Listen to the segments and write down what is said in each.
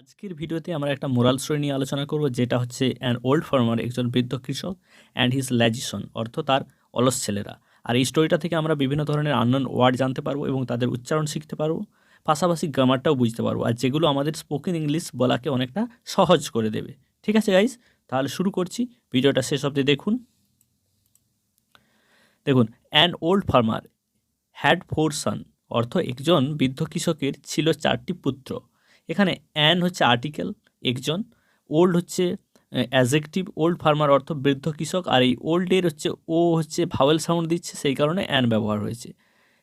আজকের ভিডিওতে আমরা একটা মোরাল স্টোরি নিয়ে আলোচনা করব, যেটা হচ্ছে অ্যান ওল্ড ফার্মার, একজন বৃদ্ধ কৃষক, অ্যান্ড হিজ ল্যাজিসন, অর্থ তার অলস ছেলেরা। আর এই স্টোরিটা থেকে আমরা বিভিন্ন ধরনের আননোন ওয়ার্ড জানতে পারবো এবং তাদের উচ্চারণ শিখতে পারবো, পাশাপাশি গ্রামারটাও বুঝতে পারবো, আর যেগুলো আমাদের স্পোকেন ইংলিশ বলাকে অনেকটা সহজ করে দেবে। ঠিক আছে গাইজ, তাহলে শুরু করছি। ভিডিওটা শেষ অবধি দেখুন। দেখুন, অ্যান ওল্ড ফার্মার হ্যাড 4 সন, অর্থ একজন বৃদ্ধ কৃষকের ছিল 4টি পুত্র। এখানে অ্যান হচ্ছে আর্টিকেল, একজন, ওল্ড হচ্ছে অ্যাজেকটিভ, ওল্ড ফার্মার অর্থ বৃদ্ধ কৃষক, আর এই ওল্ডের হচ্ছে ও হচ্ছে ভাওয়েল সাউন্ড দিচ্ছে, সেই কারণে অ্যান ব্যবহার হয়েছে।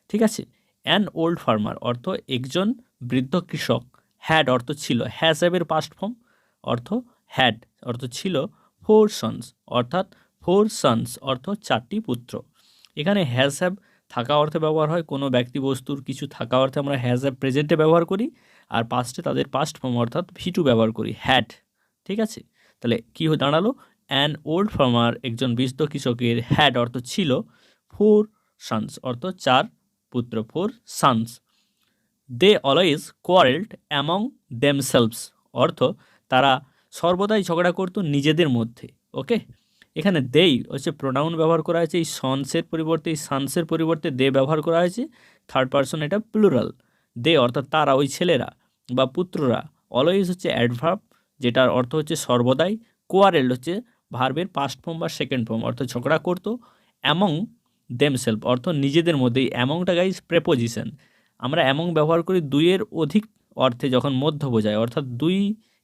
ঠিক আছে, অ্যান ওল্ড ফার্মার অর্থ একজন বৃদ্ধ কৃষক, হ্যাড অর্থ ছিল, হ্যাজ হ্যাভের পাস্ট ফর্ম অর্থ হ্যাড অর্থ ছিল, 4 সন্স অর্থাৎ 4 সন্স অর্থ 4টি পুত্র। এখানে হ্যাজ হ্যাভ থাকা অর্থে ব্যবহার হয়, কোনো ব্যক্তি বস্তুর কিছু থাকা অর্থে আমরা হ্যাজ হ্যাভ প্রেজেন্টে ব্যবহার করি, আর পাস্টে তাদের পাস্ট ফর্ম অর্থাৎ ভিটু ব্যবহার করি, হ্যাড। ঠিক আছে, তাহলে কী দাঁড়ালো, অ্যান ওল্ড ফার্মার একজন বৃদ্ধ কৃষকের, হ্যাড অর্থ ছিল, 4 সন্স অর্থ 4 পুত্র, 4 sons. They always quarrelled among themselves অর্থ তারা সর্বদাই ঝগড়া করতো নিজেদের মধ্যে। ওকে, এখানে দেই হচ্ছে প্রোনাউন ব্যবহার করা হয়েছে, এই সন্সের পরিবর্তে, এই সানসের পরিবর্তে দে ব্যবহার করা হয়েছে, থার্ড পারসন, এটা প্লুরাল। দে অর্থাৎ তারা, ওই ছেলেরা বা পুত্ররা। অলওয়েজ হচ্ছে অ্যাডভার্ব, যেটার অর্থ হচ্ছে সর্বদাই। কোয়ারেল্ড হচ্ছে ভার্বের পাস্ট ফর্ম বা সেকেন্ড ফর্ম, অর্থ ঝগড়া করতো। অ্যামং দেমসেলফ অর্থ নিজেদের মধ্যে, এই অ্যামংটা গাইজ প্রেপোজিশন। আমরা অ্যামং ব্যবহার করি দুইয়ের অধিক অর্থে, যখন মধ্য বোঝায়, অর্থাৎ দুই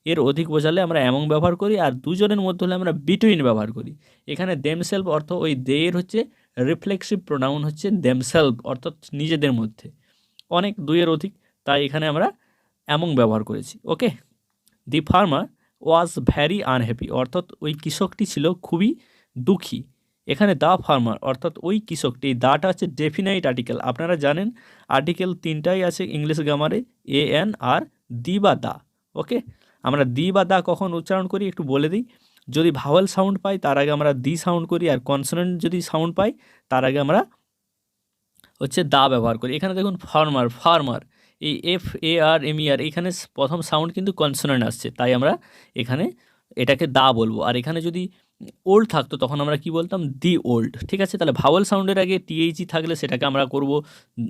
এর অধিক বোঝালে আমরা অ্যামং ব্যবহার করি, আর দুজনের মধ্যে হলে আমরা বিটুইন ব্যবহার করি। এখানে দেমসেলফ অর্থ ওই দের হচ্ছে রিফ্লেক্সিভ প্রোনাউন হচ্ছে দেমসেলফ অর্থাৎ নিজেদের মধ্যে, অনেক দুইয়ের অধিক, তাই এখানে আমরা অ্যামং ব্যবহার করেছি। ওকে, দি ফার্মার ওয়াজ ভ্যারি আনহ্যাপি অর্থাৎ ওই কৃষকটি ছিল খুবই দুঃখী। এখানে দ্য ফার্মার অর্থাৎ ওই কৃষকটি, দাটা হচ্ছে ডেফিনাইট আর্টিকেল। আপনারা জানেন আর্টিকেল 3টাই আছে ইংলিশ গ্রামারে, এ এন আর দি বা দা। ওকে, আমরা দি বা দা কখন উচ্চারণ করি একটু বলে দিই। যদি ভাওয়েল সাউন্ড পাই তার আগে আমরা দি সাউন্ড করি, আর কনসোনেন্ট যদি সাউন্ড পাই তার আগে আমরা হচ্ছে দা ব্যবহার করি। এখানে দেখুন ফার্মার, ফার্মার, এই FARMER, এখানে প্রথম সাউন্ড কিন্তু কনসোনেন্ট আসছে, তাই আমরা এখানে এটাকে দা বলবো। আর এখানে যদি ওল্ড থাকতো তখন আমরা কি বলতাম, দি ওল্ড। ঠিক আছে, তাহলে ভাওয়েল সাউন্ডের আগে THE থাকলে সেটাকে আমরা করব,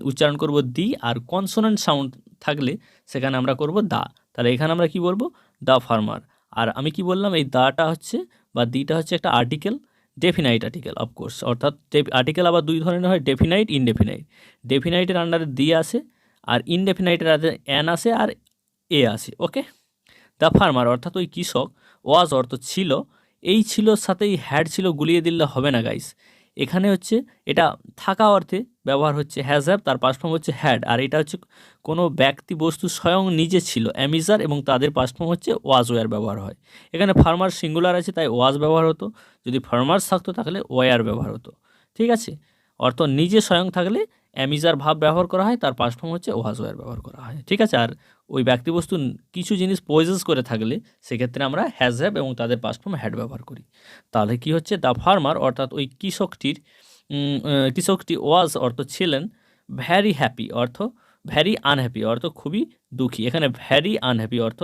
উচ্চারণ করব দি, আর কনসোনেন্ট সাউন্ড থাকলে সেখানে আমরা করব দা। তাহলে এখানে আমরা কি বলবো, দ্য ফার্মার। আর আমি কি বললাম, এই দাটা হচ্ছে বা দিটা হচ্ছে একটা আর্টিকেল, ডেফিনাইট আর্টিকেল অফকোর্স, অর্থাৎ আর্টিকেল আবার দুই ধরনের হয়, ডেফিনাইট, ইনডেফিনাইট। ডেফিনাইটের আন্ডারে দি আসে, আর ইনডেফিনাইটের আন্ডারে অ্যান আসে আর এ আসে। ওকে, দ্য ফার্মার অর্থাৎ ওই কৃষক, ওয়াজ অর্থ ছিল, এই ছিলর সাথেই হ্যাড ছিল গুলিয়ে দিলে হবে না গাইস। এখানে হচ্ছে এটা থাকা অর্থে ব্যবহার হচ্ছে হ্যাজ হ্যাভ, তার পাস্ট ফর্ম হচ্ছে হ্যাড, আর এটা হচ্ছে কোনো ব্যক্তি বস্তু স্বয়ং নিজে ছিল, অ্যামিজার, এবং তাদের পাস্ট ফর্ম হচ্ছে ওয়াজ ওয়ার ব্যবহার হয়। এখানে ফার্মার সিঙ্গুলার আছে তাই ওয়াজ ব্যবহার হতো, যদি ফার্মার্স থাকতো তাহলে ওয়ার ব্যবহার হতো। ঠিক আছে, অর্থ নিজে স্বয়ং থাকলে অ্যামিজার ভাব ব্যবহার করা হয়, তার পাস্ট ফর্ম হচ্ছে ওয়াজ ওয়ার ব্যবহার করা হয়। ঠিক আছে, আর ওই ব্যক্তিবস্তু কিছু জিনিস পজেস করে থাকলে সেক্ষেত্রে আমরা হ্যাজ হ্যাভ এবং তাদের পাস্ট ফর্ম হ্যাড ব্যবহার করি। তাহলে কি হচ্ছে, দ্য ফার্মার অর্থাৎ ওই কৃষকটি ওয়াজ অর্থ ছিলেন, ভ্যারি হ্যাপি অর্থ ভ্যারি আনহ্যাপি অর্থ খুবই দুঃখী। এখানে ভ্যারি আনহ্যাপি অর্থ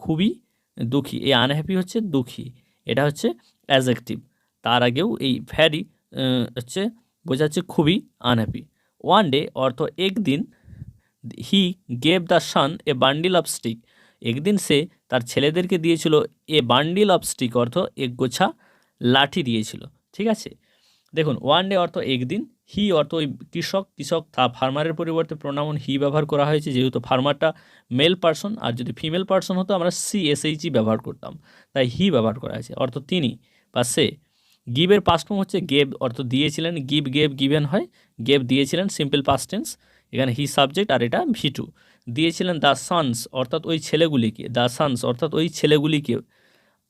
খুবই দুঃখী, এই আনহ্যাপি হচ্ছে দুঃখী, এটা হচ্ছে অ্যাজেক্টিভ। তার আগেও এই ভ্যারি হচ্ছে বোঝাচ্ছে খুবই আনহ্যাপি। ওয়ান ডে অর্থ একদিন, he gave the sun A bundle of stick, একদিন সে তার ছেলেদেরকে দিয়েছিল, এ বান্ডিল অফ স্টিক অর্থ এক গোছা লাঠি দিয়েছিল। ঠিক আছে, দেখুন ওয়ান ডে অর্থ একদিন, হি অর্থ ওই কৃষক তা ফার্মারের পরিবর্তে প্রোনাউন হি ব্যবহার করা হয়েছে, যেহেতু ফার্মারটা মেল পার্সন, আর যদি ফিমেল পার্সন হতো আমরা CSHE ব্যবহার করতাম, তাই হি ব্যবহার করা হয়েছে, অর্থ তিনি বা সে। গিভের পাস্ট ফর্ম হচ্ছে গেভ, অর্থ দিয়েছিলেন, গিভ গেভ গিভেন হয়, গেভ দিয়েছিলেন সিম্পল পাস্ট টেন্স, এখানে হি সাবজেক্ট আর এটা ভিটু। দিয়েছিলেন দ্য সানস অর্থাৎ ওই ছেলেগুলিকে, দ্য সানস অর্থাৎ ওই ছেলেগুলিকে।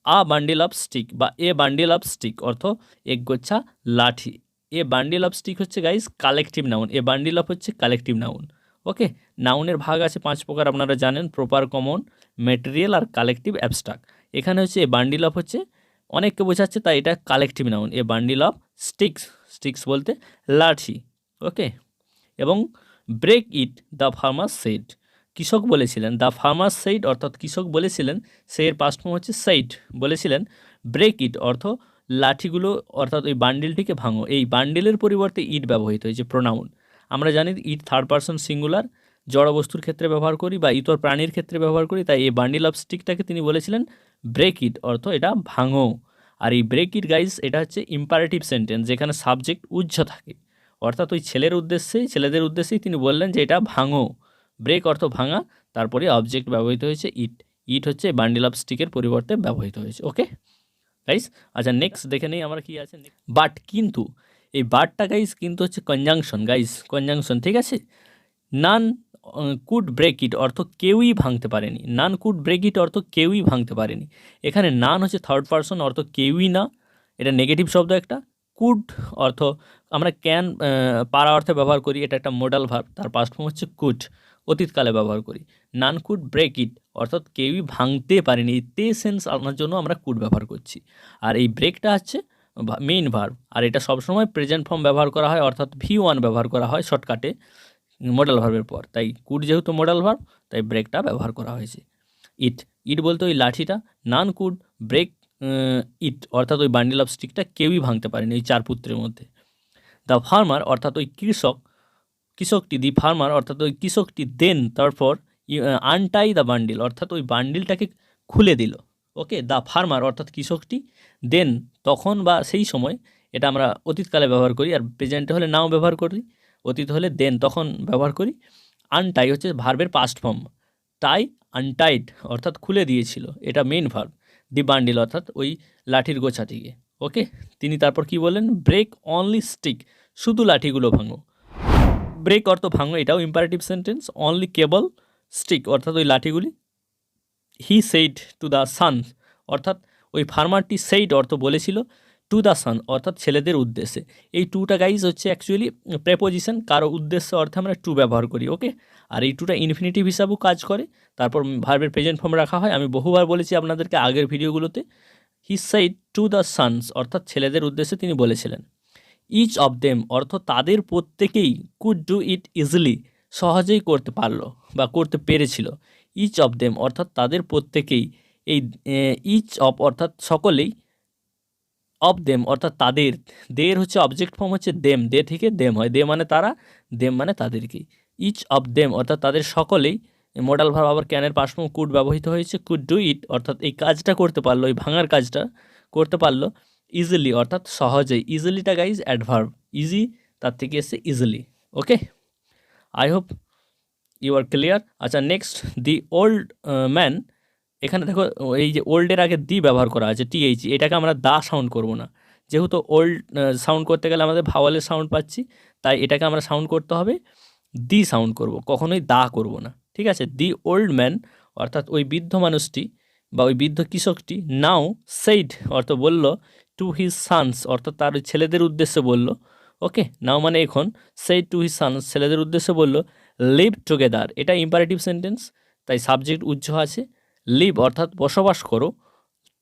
আ বান্ডিল অফ স্টিক বা এ বান্ডিল অফ স্টিক অর্থ এক গোচ্ছা লাঠি। এ বান্ডিল অফ স্টিক হচ্ছে guys collective noun, a bundle of হচ্ছে কালেকটিভ নাউন। ওকে, নাউনের ভাগ আছে 5 প্রকার, আপনারা জানেন, প্রপার, কমন, ম্যাটেরিয়াল আর কালেকটিভ অ্যাবস্ট্রাক্ট। এখানে হচ্ছে এ বান্ডিল অফ হচ্ছে অনেককে বোঝাচ্ছে, তাই এটা collective noun. A bundle of sticks, sticks বলতে লাঠি। ওকে, এবং break it the farmer said, কৃষক বলেছিলেন, দ্য ফার্মার সেইড অর্থাৎ কৃষক বলেছিলেন, সে এর পাস্ট ফর্ম হচ্ছে সেইড, বলেছিলেন ব্রেক ইট অর্থ লাঠিগুলো অর্থাৎ ওই বান্ডিলটিকে ভাঙো। এই বান্ডিলের পরিবর্তে ইট ব্যবহৃত হয়েছে প্রোনাউন। আমরা জানি ইট থার্ড পারসন সিঙ্গুলার, জড় বস্তুর ক্ষেত্রে ব্যবহার করি বা ইতর প্রাণীর ক্ষেত্রে ব্যবহার করি, তাই এই বান্ডিল অফ স্টিকটাকে তিনি বলেছিলেন ব্রেক ইট অর্থ এটা ভাঙো। আর এই ব্রেক ইট গাইজ এটা হচ্ছে ইম্পারেটিভ সেন্টেন্স, যেখানে সাবজেক্ট উজ্জ থাকে, অর্থাৎ ওই ছেলেদের উদ্দেশ্যেই তিনি বললেন যে এটা ভাঙো। ব্রেক অর্থ ভাঙা, তারপরে অবজেক্ট ব্যবহৃত হয়েছে ইট। ইট হচ্ছে বান্ডিল অফ স্টিকের পরিবর্তে ব্যবহৃত হয়েছে। ওকে গাইস, আচ্ছা নেক্সট দেখে নেই আমরা কি আছে। বাট কিন্তু, এই বাটটা গাইস কিন্তু হচ্ছে কনজাংশন গাইস, কনজাংশন, ঠিক আছে। নান কুড ব্রেক ইট অর্থ কেউই ভাঙতে পারেনি। নান কুড ব্রেক ইট অর্থ কেউই ভাঙতে পারেনি। এখানে নান হচ্ছে থার্ড পারসন অর্থ কেউই না, এটা নেগেটিভ শব্দ একটা। কুড অর্থ আমরা ক্যান পারা অর্থে ব্যবহার করি, এটা একটা মোডাল ভার্ব, তার পাস্ট ফর্ম হচ্ছে কুড, অতীতকালে ব্যবহার করি। নান কুড ব্রেক ইট অর্থাৎ কেউই ভাঙতে পারেনি, তে সেন্স আনার জন্য আমরা কুড ব্যবহার করছি। আর এই ব্রেকটা হচ্ছে মেইন ভার্ব, আর এটা সবসময় প্রেজেন্ট ফর্ম ব্যবহার করা হয়, অর্থাৎ V1 ব্যবহার করা হয় শর্টকাটে মডেল ভার্বের পর। তাই কুড যেহেতু মডেল ভার্ব, তাই ব্রেকটা ব্যবহার করা হয়েছে। ইট, ইট বলতে ওই লাঠিটা। নান কুড ব্রেক ইট অর্থাৎ ওই বান্ডিল অফ স্টিকটা কেউই ভাঙতে পারেনি এই চার পুত্রের মধ্যে। দ্য ফার্মার অর্থাৎ ওই কৃষকটি, দি ফার্মার অর্থাৎ ওই কৃষকটি দেন তারপর আনটাই দ্য বান্ডিল অর্থাৎ ওই বান্ডিলটাকে খুলে দিল। ওকে, দ্য ফার্মার অর্থাৎ কৃষকটি, দেন তখন বা সেই সময়, এটা আমরা অতীতকালে ব্যবহার করি, আর প্রেজেন্টে হলে নাও ব্যবহার করি, অতীত হলে দেন তখন ব্যবহার করি। আনটাই হচ্ছে ভার্বের পাস্ট ফর্ম, টাই আনটাইড অর্থাৎ খুলে দিয়েছিল, এটা মেইন ভার্ব। দি বান্ডিল অর্থাৎ ওই লাঠির গোছাটিকে। ওকে, তিনি তারপর কি বললেন, ব্রেক অনলি স্টিক, শুধু লাঠিগুলো ভাঙো। ব্রেক অর্থ ভাঙো, এটাও ইম্পারেটিভ সেন্টেন্স। অনলি কেবল স্টিক অর্থাৎ ওই লাঠিগুলি। He said to the son অর্থাৎ ওই ফার্মারটি সেইড অর্থ বলেছিল টু দ্য সান অর্থাৎ ছেলেদের উদ্দেশ্যে। এই টুটা গাইজ হচ্ছে অ্যাকচুয়ালি প্রেপোজিশন, কারো উদ্দেশ্য অর্থে আমরা টু ব্যবহার করি। ওকে, আর এই টুটা ইনফিনিটিভ হিসাবেও কাজ করে, তারপর ভার্বের প্রেজেন্ট ফর্ম রাখা হয়। আমি বহুবার বলেছি আপনাদেরকে আগের ভিডিওগুলোতে। He said to the sons অর্থাৎ ছেলেদের উদ্দেশ্যে তিনি বলেছিলেন। ইচ অফ দেম অর্থ তাদের প্রত্যেকেই কুড ডু ইট ইজিলি সহজেই করতে পারলো বা করতে পেরেছিল। ইচ অফ দেম অর্থাৎ তাদের প্রত্যেকেই, এই ইচ অফ অর্থাৎ সকলেই, অফ দেম অর্থাৎ তাদের, দের হচ্ছে অবজেক্ট ফর্ম হচ্ছে দেম, দে থেকে দেম হয়, দে মানে তারা, দেম মানে তাদেরকেই। ইচ অফ দেম অর্থাৎ তাদের সকলেই, মডাল ভার্ব আবার ক্যানের পাস্ট ফর্ম কুড ব্যবহৃত হয়েছে। কুড ডু ইট অর্থাৎ এই কাজটা করতে পারলো, এই ভাঙার কাজটা করতে পারলো। ইজিলি অর্থাৎ সহজেই, ইজিলিটা গাইজ অ্যাডভার্ব, ইজি তার থেকে এসছে easily. Okay, I hope you are clear. আচ্ছা নেক্সট, দি ওল্ড ম্যান, এখানে দেখো এই যে ওল্ডের আগে দি ব্যবহার করা আছে TH, এটাকে আমরা দা সাউন্ড করব না, যেহেতু ওল্ড সাউন্ড করতে গেলে আমাদের ভাওয়ালের সাউন্ড পাচ্ছি, তাই এটাকে আমরা সাউন্ড করতে হবে দি সাউন্ড করব, কখনোই দা করব না, ঠিক আছে। দি ওল্ড ম্যান অর্থাৎ ওই বৃদ্ধ মানুষটি বা ওই বৃদ্ধ কৃষকটি, নাও সেইড অর্থ বলল, টু হিজ সানস অর্থাৎ তার ওই ছেলেদের উদ্দেশ্যে বলল। ওকে, নাও মানে এখন, সেইড টু হিজ সানস ছেলেদের উদ্দেশ্যে বলল, লিভ টুগেদার, এটা ইম্পারেটিভ সেন্টেন্স, তাই সাবজেক্ট উজ্জ আছে। লিভ অর্থাৎ বসবাস করো,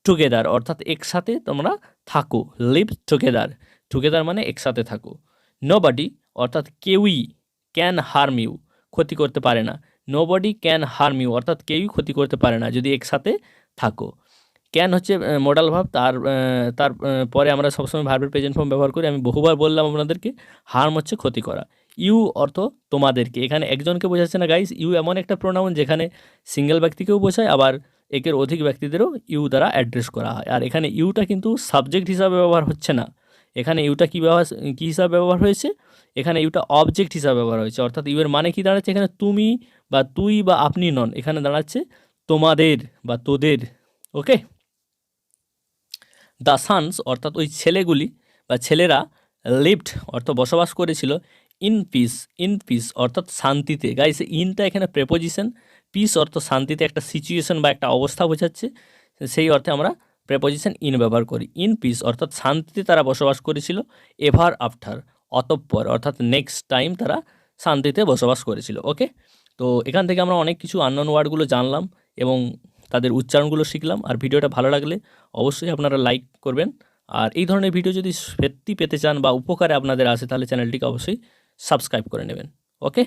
টুগেদার অর্থাৎ একসাথে তোমরা থাকো, লিভ টুগেদার, টুগেদার মানে একসাথে থাকো। নোবডি অর্থাৎ কেউই, ক্যান হার্ম ইউ ক্ষতি করতে পারে না, নোবডি ক্যান হার্ম ইউ অর্থাৎ কেউই ক্ষতি করতে পারে না যদি একসাথে থাকো। ক্যান হচ্ছে মডাল ভার্ব, তার পরে আমরা সবসময় ভার্বের প্রেজেন্ট ফর্ম ব্যবহার করি, আমি বহুবার বললাম আপনাদেরকে। হার্ম হচ্ছে ক্ষতি করা। ইউ অর্থ তোমাদেরকে, এখানে একজনকে বোঝাচ্ছে না গাইস, ইউ এমন একটা প্রোনাউন যেখানে সিঙ্গেল ব্যক্তিকেও বোঝায়, আবার একের অধিক ব্যক্তিদেরও ইউ দ্বারা অ্যাড্রেস করা হয়। আর এখানে ইউটা কিন্তু সাবজেক্ট হিসাবে ব্যবহার হচ্ছে না, এখানে ইউটা কী হিসাবে ব্যবহার হয়েছে, এখানে ইউটা অবজেক্ট হিসাবে ব্যবহার হয়েছে, অর্থাৎ ইউ এর মানে কি দাঁড়াচ্ছে, এখানে তুমি বা তুই বা আপনি নন, এখানে দাঁড়াচ্ছে তোমাদের বা তোদের। ওকে, দ্য সানস অর্থাৎ ওই ছেলেগুলি বা ছেলেরা, লিভড অর্থ বসবাস করেছিল, ইন পিস অর্থাৎ শান্তিতে। গাইস ইনটা এখানে প্রেপোজিশন, পিস অর্থ শান্তিতে, একটা সিচুয়েশন বা একটা অবস্থা বোঝাচ্ছে, সেই অর্থে আমরা প্রেপোজিশন ইন ব্যবহার করি। ইন পিস অর্থাৎ শান্তিতে তারা বসবাস করেছিল, এভার আফটার অতঃপর অর্থাৎ নেক্সট টাইম তারা শান্তিতে বসবাস করেছিল। ওকে, তো এখান থেকে আমরা অনেক কিছু আননোন ওয়ার্ডগুলো জানলাম এবং তাদের উচ্চারণগুলো শিখলাম। আর ভিডিওটা ভালো লাগলে অবশ্যই আপনারা লাইক করবেন, আর এই ধরনের ভিডিও যদি সত্যি পেতে চান বা উপকারে আপনাদের আসে, তাহলে চ্যানেলটিকে অবশ্যই সাবস্ক্রাইব করে নেবেন। ওকে।